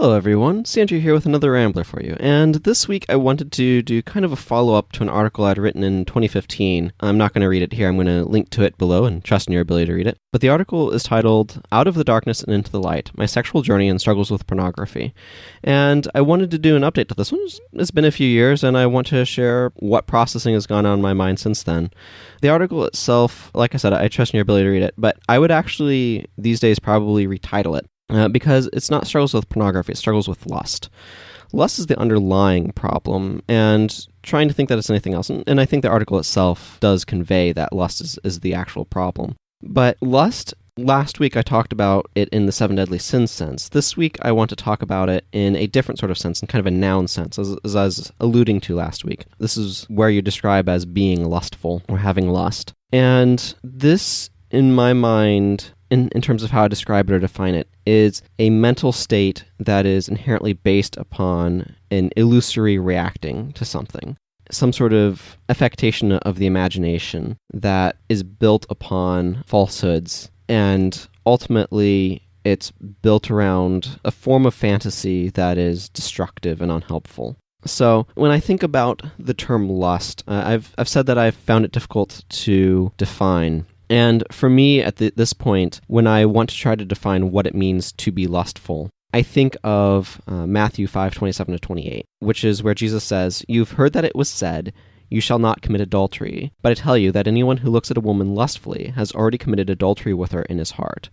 Hello everyone, Sientir here with another Rambler for you, and this week I wanted to do kind of a follow-up to an article I'd written in 2015. I'm not going to read it here, I'm going to link to it below and trust in your ability to read it. But the article is titled, Out of the Darkness and Into the Light, My Sexual Journey and Struggles with Pornography. And I wanted to do an update to this one. It's been a few years, and I want to share what processing has gone on in my mind since then. The article itself, like I said, I trust in your ability to read it, but I would actually, these days, probably retitle it. Because it's not struggles with pornography, it's struggles with lust. Lust is the underlying problem, and trying to think that it's anything else. And I think the article itself does convey that lust is the actual problem. But lust, last week I talked about it in the 7 deadly sins sense. This week I want to talk about it in a different sort of sense, in kind of a noun sense, as I was alluding to last week. This is where you describe as being lustful or having lust. And this, in my mind, in terms of how I describe it or define it, is a mental state that is inherently based upon an illusory reacting to something. Some sort of affectation of the imagination that is built upon falsehoods, and ultimately it's built around a form of fantasy that is destructive and unhelpful. So when I think about the term lust, I've said that I've found it difficult to define. And for me, at this point, when I want to try to define what it means to be lustful, I think of Matthew 5:27-28, which is where Jesus says, "You've heard that it was said, 'You shall not commit adultery.' But I tell you that anyone who looks at a woman lustfully has already committed adultery with her in his heart."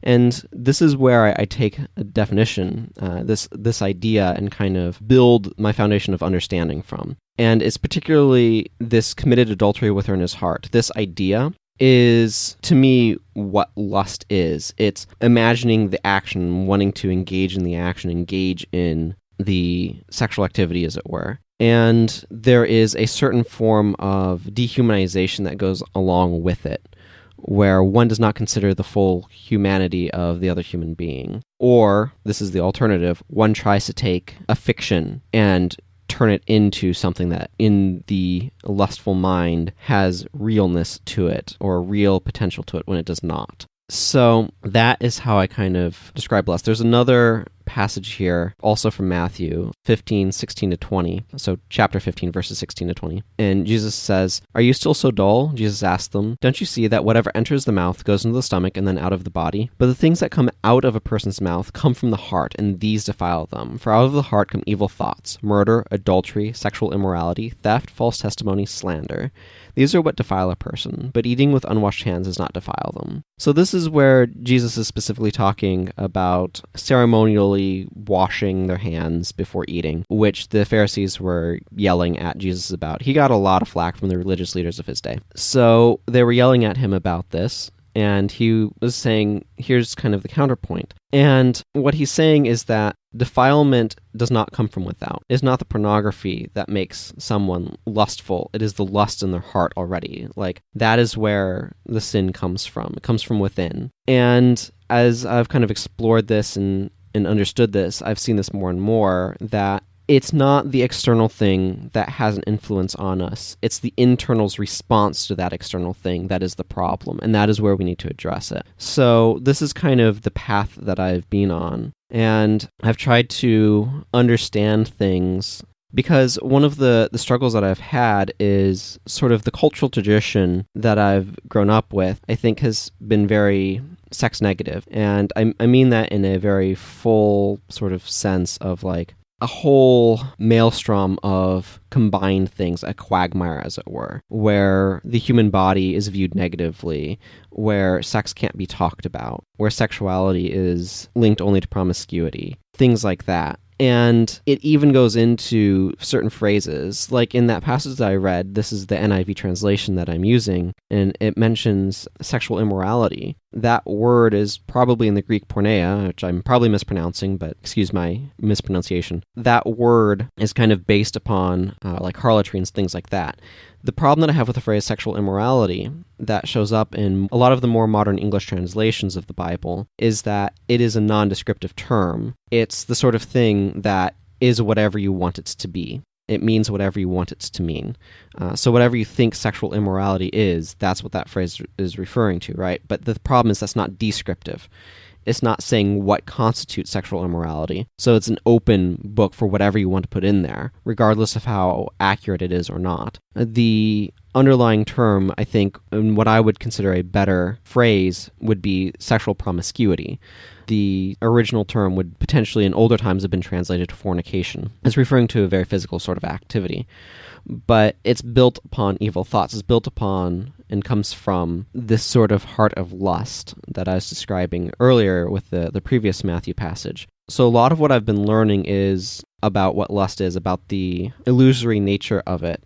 And this is where I take a definition, this idea, and kind of build my foundation of understanding from. And it's particularly this committed adultery with her in his heart. This idea is, to me, what lust is. It's imagining the action, wanting to engage in the action, engage in the sexual activity, as it were. And there is a certain form of dehumanization that goes along with it, where one does not consider the full humanity of the other human being. Or, this is the alternative, one tries to take a fiction and turn it into something that in the lustful mind has realness to it, or real potential to it, when it does not. So that is how I kind of describe lust. There's another passage here, also from Matthew 15:16-20. So chapter 15, verses 16-20. And Jesus says, "Are you still so dull?" Jesus asked them. "Don't you see that whatever enters the mouth goes into the stomach and then out of the body? But the things that come out of a person's mouth come from the heart, and these defile them. For out of the heart come evil thoughts, murder, adultery, sexual immorality, theft, false testimony, slander. These are what defile a person, but eating with unwashed hands does not defile them." So this is where Jesus is specifically talking about ceremonially washing their hands before eating, which the Pharisees were yelling at Jesus about. He got a lot of flack from the religious leaders of his day. So they were yelling at him about this, and he was saying, here's kind of the counterpoint. And what he's saying is that defilement does not come from without. It's not the pornography that makes someone lustful. It is the lust in their heart already. Like, that is where the sin comes from. It comes from within. And as I've kind of explored this and understood this, I've seen this more and more, that it's not the external thing that has an influence on us. It's the internal's response to that external thing that is the problem, and that is where we need to address it. So this is kind of the path that I've been on, and I've tried to understand things, because one of the struggles that I've had is sort of the cultural tradition that I've grown up with, I think, has been very sex negative. And I mean that in a very full sort of sense of like a whole maelstrom of combined things, a quagmire, as it were, where the human body is viewed negatively, where sex can't be talked about, where sexuality is linked only to promiscuity, things like that. And it even goes into certain phrases, like in that passage that I read, this is the NIV translation that I'm using, and it mentions sexual immorality. That word is probably in the Greek porneia, which I'm probably mispronouncing, but excuse my mispronunciation. That word is kind of based upon like harlotry and things like that. The problem that I have with the phrase sexual immorality that shows up in a lot of the more modern English translations of the Bible is that it is a non-descriptive term. It's the sort of thing that is whatever you want it to be. It means whatever you want it to mean. So whatever you think sexual immorality is, that's what that phrase is referring to, right? But the problem is that's not descriptive. it's not saying what constitutes sexual immorality. So it's an open book for whatever you want to put in there, regardless of how accurate it is or not. The underlying term, I think, and what I would consider a better phrase, would be sexual promiscuity. The original term would potentially in older times have been translated to fornication. It's referring to a very physical sort of activity. But it's built upon evil thoughts. It's built upon and comes from this sort of heart of lust that I was describing earlier with the previous Matthew passage. So a lot of what I've been learning is about what lust is, about the illusory nature of it.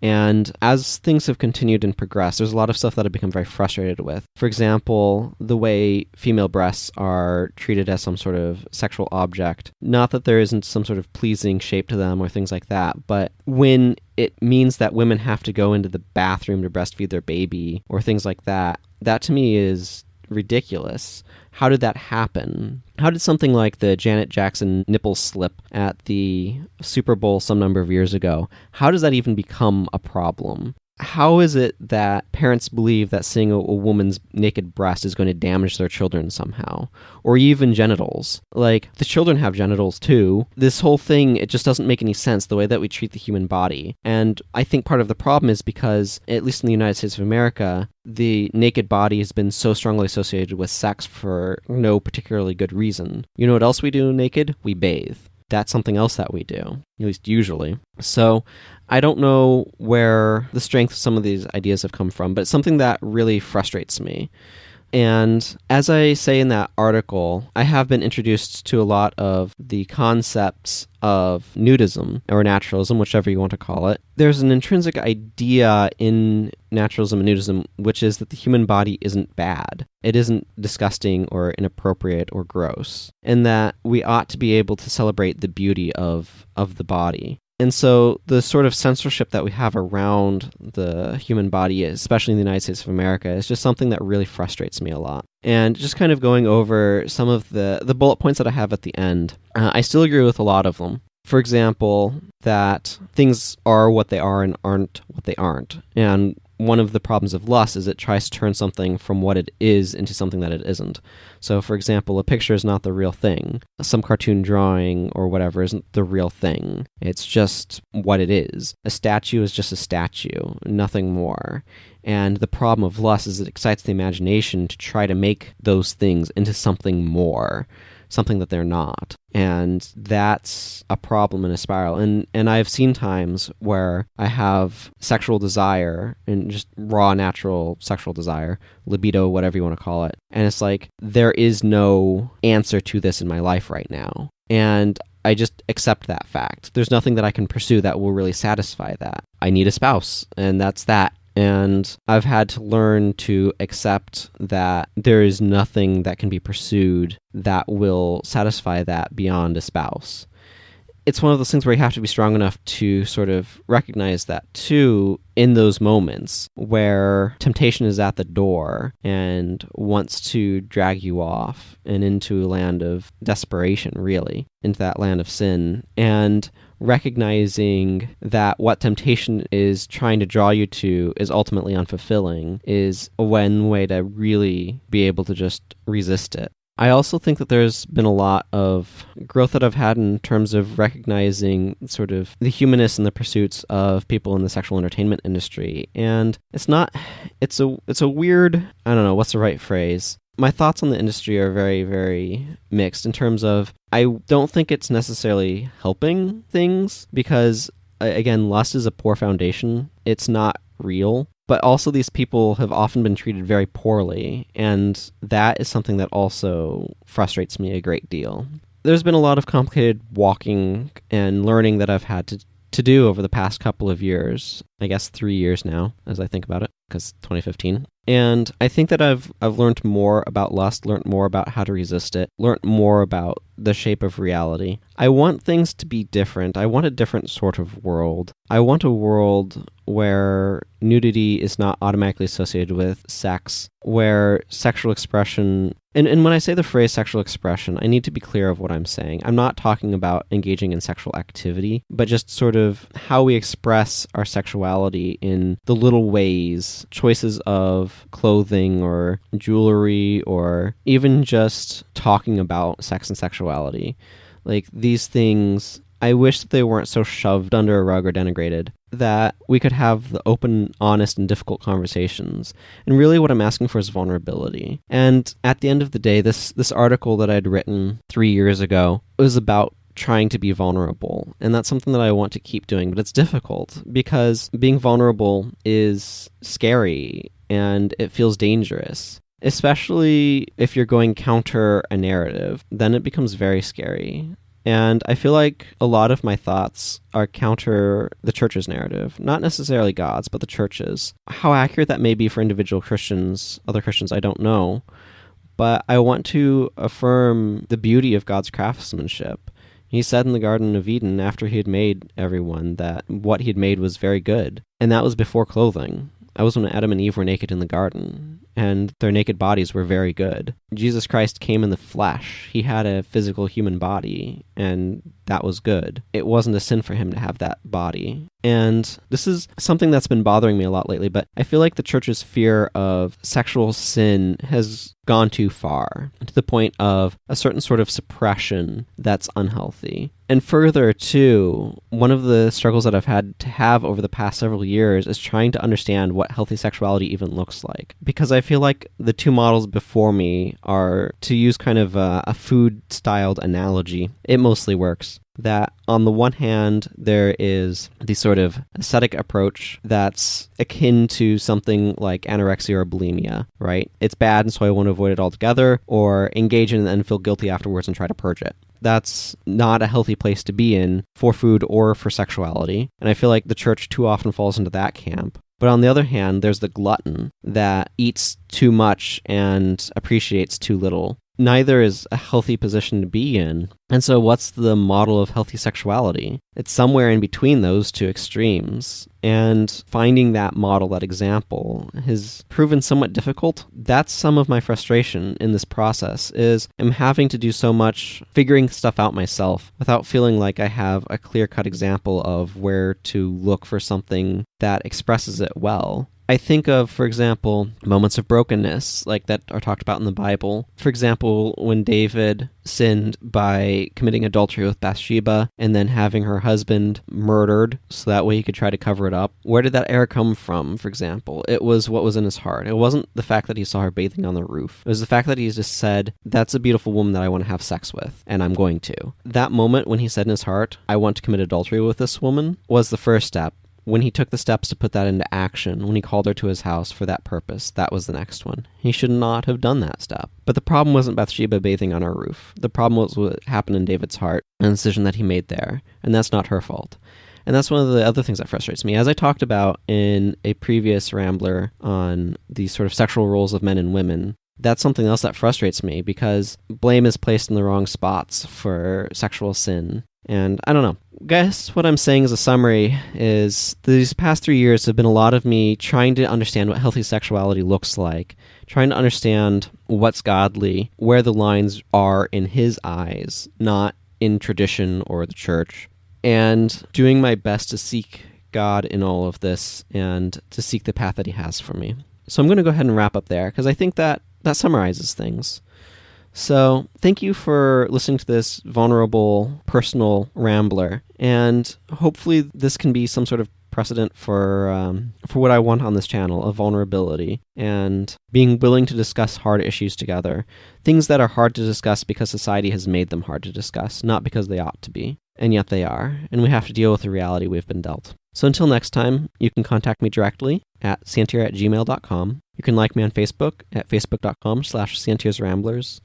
And as things have continued and progressed, there's a lot of stuff that I've become very frustrated with. For example, the way female breasts are treated as some sort of sexual object. Not that there isn't some sort of pleasing shape to them or things like that, but when it means that women have to go into the bathroom to breastfeed their baby or things like that, that to me is ridiculous. How did that happen? How did something like the Janet Jackson nipple slip at the Super Bowl some number of years ago, how does that even become a problem? How is it that parents believe that seeing a woman's naked breast is going to damage their children somehow? Or even genitals? Like, the children have genitals too. This whole thing, it just doesn't make any sense, the way that we treat the human body. And I think part of the problem is because, at least in the United States of America, the naked body has been so strongly associated with sex for no particularly good reason. You know what else we do naked? We bathe. That's something else that we do, at least usually. So I don't know where the strength of some of these ideas have come from, but it's something that really frustrates me. And as I say in that article, I have been introduced to a lot of the concepts of nudism or naturalism, whichever you want to call it. There's an intrinsic idea in naturalism and nudism, which is that the human body isn't bad. It isn't disgusting or inappropriate or gross, and that we ought to be able to celebrate the beauty of the body. And so the sort of censorship that we have around the human body, especially in the United States of America, is just something that really frustrates me a lot. And just kind of going over some of the bullet points that I have at the end, I still agree with a lot of them. For example, that things are what they are and aren't what they aren't. And one of the problems of lust is it tries to turn something from what it is into something that it isn't. So, for example, a picture is not the real thing. Some cartoon drawing or whatever isn't the real thing. It's just what it is. A statue is just a statue, nothing more. And the problem of lust is it excites the imagination to try to make those things into something more, something that they're not. And that's a problem in a spiral. And I've seen times where I have sexual desire, and just raw, natural sexual desire, libido, whatever you want to call it. And it's like, there is no answer to this in my life right now. And I just accept that fact. There's nothing that I can pursue that will really satisfy that. I need a spouse, and that's that. And I've had to learn to accept that there is nothing that can be pursued that will satisfy that beyond a spouse. It's one of those things where you have to be strong enough to sort of recognize that too in those moments where temptation is at the door and wants to drag you off and into a land of desperation, really, into that land of sin. And recognizing that what temptation is trying to draw you to is ultimately unfulfilling is one way to really be able to just resist it. I also think that there's been a lot of growth that I've had in terms of recognizing sort of the humanness and the pursuits of people in the sexual entertainment industry. And it's a weird, I don't know, what's the right phrase? My thoughts on the industry are very, very mixed in terms of I don't think it's necessarily helping things because, again, lust is a poor foundation. It's not real. But also these people have often been treated very poorly, and that is something that also frustrates me a great deal. There's been a lot of complicated walking and learning that I've had to do over the past couple of years. I guess 3 years now, as I think about it, because 2015. And I think that I've learned more about lust, learned more about how to resist it, learned more about the shape of reality. I want things to be different. I want a different sort of world. I want a world where nudity is not automatically associated with sex, where sexual expression And when I say the phrase sexual expression, I need to be clear of what I'm saying. I'm not talking about engaging in sexual activity, but just sort of how we express our sexuality in the little ways, choices of clothing or jewelry, or even just talking about sex and sexuality. Like, these things, I wish that they weren't so shoved under a rug or denigrated, that we could have the open, honest, and difficult conversations. And really what I'm asking for is vulnerability. And at the end of the day, this article that I'd written 3 years ago was about trying to be vulnerable. And that's something that I want to keep doing, but it's difficult because being vulnerable is scary and it feels dangerous. Especially if you're going counter a narrative, then it becomes very scary. And I feel like a lot of my thoughts are counter the church's narrative. Not necessarily God's, but the church's. How accurate that may be for individual Christians, other Christians, I don't know. But I want to affirm the beauty of God's craftsmanship. He said in the Garden of Eden, after he had made everyone, that what he had made was very good. And that was before clothing. That was when Adam and Eve were naked in the garden, and their naked bodies were very good. Jesus Christ came in the flesh. He had a physical human body, and that was good. It wasn't a sin for him to have that body. And this is something that's been bothering me a lot lately, but I feel like the church's fear of sexual sin has gone too far, to the point of a certain sort of suppression that's unhealthy. And further, too, one of the struggles that I've had to have over the past several years is trying to understand what healthy sexuality even looks like. Because I feel like the two models before me are, to use kind of a food-styled analogy, it mostly works. That on the one hand, there is the sort of ascetic approach that's akin to something like anorexia or bulimia, right? It's bad, and so I want to avoid it altogether, or engage in it and then feel guilty afterwards and try to purge it. That's not a healthy place to be in for food or for sexuality, and I feel like the church too often falls into that camp. But on the other hand, there's the glutton that eats too much and appreciates too little. Neither is a healthy position to be in. And so what's the model of healthy sexuality? It's somewhere in between those two extremes. And finding that model, that example, has proven somewhat difficult. That's some of my frustration in this process, is I'm having to do so much figuring stuff out myself without feeling like I have a clear-cut example of where to look for something that expresses it well. I think of, for example, moments of brokenness like that are talked about in the Bible. For example, when David sinned by committing adultery with Bathsheba and then having her husband murdered so that way he could try to cover it up. Where did that error come from, for example? It was what was in his heart. It wasn't the fact that he saw her bathing on the roof. It was the fact that he just said, that's a beautiful woman that I want to have sex with, and I'm going to. That moment when he said in his heart, I want to commit adultery with this woman, was the first step. When he took the steps to put that into action, when he called her to his house for that purpose, that was the next one. He should not have done that step. But the problem wasn't Bathsheba bathing on her roof. The problem was what happened in David's heart and the decision that he made there. And that's not her fault. And that's one of the other things that frustrates me. As I talked about in a previous Rambler on the sort of sexual roles of men and women, that's something else that frustrates me because blame is placed in the wrong spots for sexual sin. And I don't know. Guess what I'm saying as a summary is these past 3 years have been a lot of me trying to understand what healthy sexuality looks like, trying to understand what's godly, where the lines are in his eyes, not in tradition or the church, and doing my best to seek God in all of this and to seek the path that he has for me. So I'm going to go ahead and wrap up there because I think that summarizes things. So thank you for listening to this vulnerable, personal rambler, and hopefully this can be some sort of precedent for what I want on this channel, of vulnerability and being willing to discuss hard issues together, things that are hard to discuss because society has made them hard to discuss, not because they ought to be, and yet they are, and we have to deal with the reality we've been dealt. So until next time, you can contact me directly at sientir@gmail.com. You can like me on Facebook at facebook.com/sientirsramblers.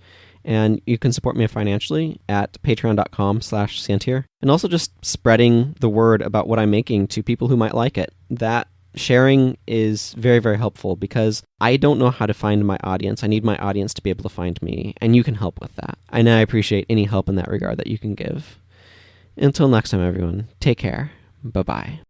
And you can support me financially at patreon.com/Sientir. And also just spreading the word about what I'm making to people who might like it. That sharing is very, very helpful because I don't know how to find my audience. I need my audience to be able to find me, and you can help with that. And I appreciate any help in that regard that you can give. Until next time, everyone, take care. Bye-bye.